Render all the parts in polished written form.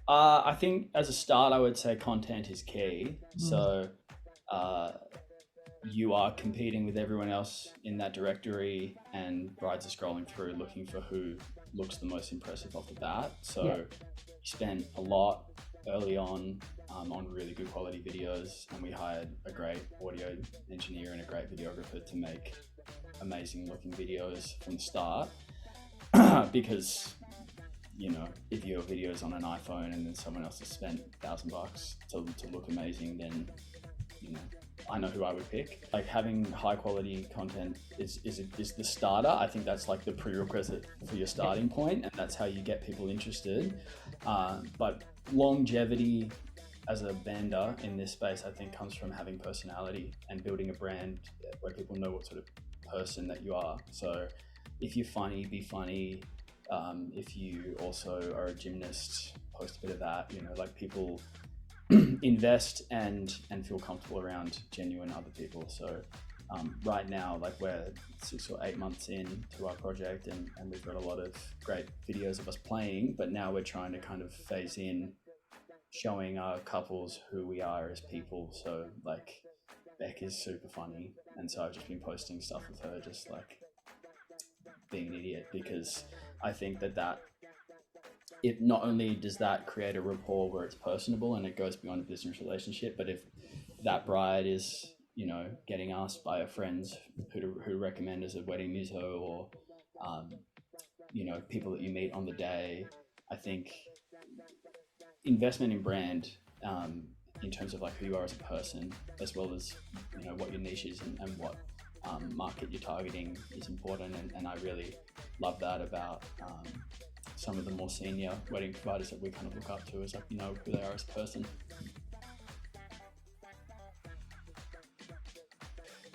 I think as a start, I would say content is key. So you are competing with everyone else in that directory, and brides are scrolling through looking for who looks the most impressive off the bat. So you spent a lot early on really good quality videos, and we hired a great audio engineer and a great videographer to make amazing looking videos from the start. Because if your video is on an iPhone and then someone else has spent $1,000 to look amazing, then I know who I would pick. Like, having high quality content is the starter. I think that's like the prerequisite for your starting point, and that's how you get people interested. But longevity as a vendor in this space, I think, comes from having personality and building a brand where people know what sort of person that you are. So if you're funny, be funny. If you also are a gymnast, post a bit of that. Like, people invest and feel comfortable around genuine other people. So right now, like, we're 6 or 8 months in to our project, and we've got a lot of great videos of us playing, but now we're trying to kind of phase in showing our couples who we are as people. So, like, Beck is super funny, and so I've just been posting stuff with her, just like being an idiot, because I think that it not only does that create a rapport where it's personable and it goes beyond a business relationship, but if that bride is, getting asked by her friends who recommend as a wedding muso, or, people that you meet on the day, I think investment in brand, in terms of like who you are as a person, as well as, what your niche is and what market you're targeting, is important. And I really love that about some of the more senior wedding providers that we kind of look up to, is like, who they are as a person.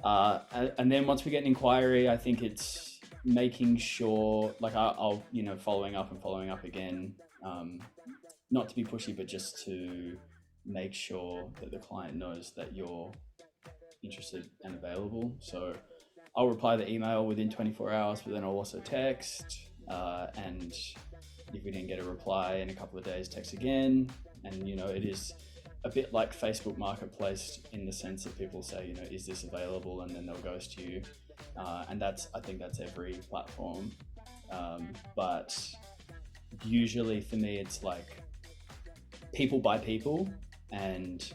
And then once we get an inquiry, I think it's making sure, like, I'll following up again, not to be pushy, but just to make sure that the client knows that you're interested and available. So I'll reply the email within 24 hours, but then I'll also text, and if we didn't get a reply in a couple of days, text again. And it is a bit like Facebook Marketplace, in the sense that people say, is this available, and then they'll ghost you, and I think that's every platform, but usually for me it's like people by people, and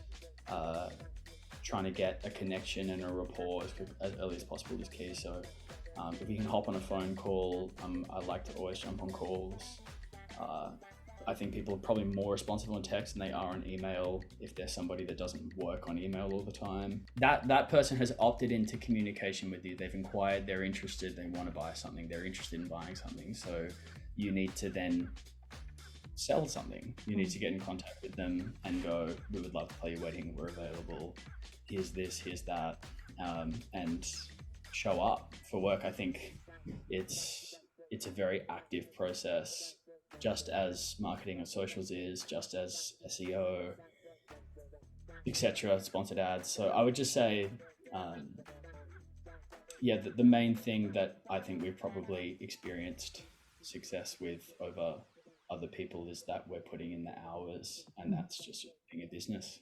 trying to get a connection and a rapport as early as possible is key. So if you can hop on a phone call, I like to always jump on calls. I think people are probably more responsive on text than they are on email, if there's somebody that doesn't work on email all the time. That person has opted into communication with you. They've inquired, they're interested, they want to buy something, they're interested in buying something. So you need to then sell something. You need to get in contact with them and go, we would love to play your wedding, we're available, here's this, here's that, and show up for work. I think it's a very active process, just as marketing on socials is, just as SEO, etc., sponsored ads. So I would just say, the main thing that I think we've probably experienced success with over other people is that we're putting in the hours, and that's just being a business.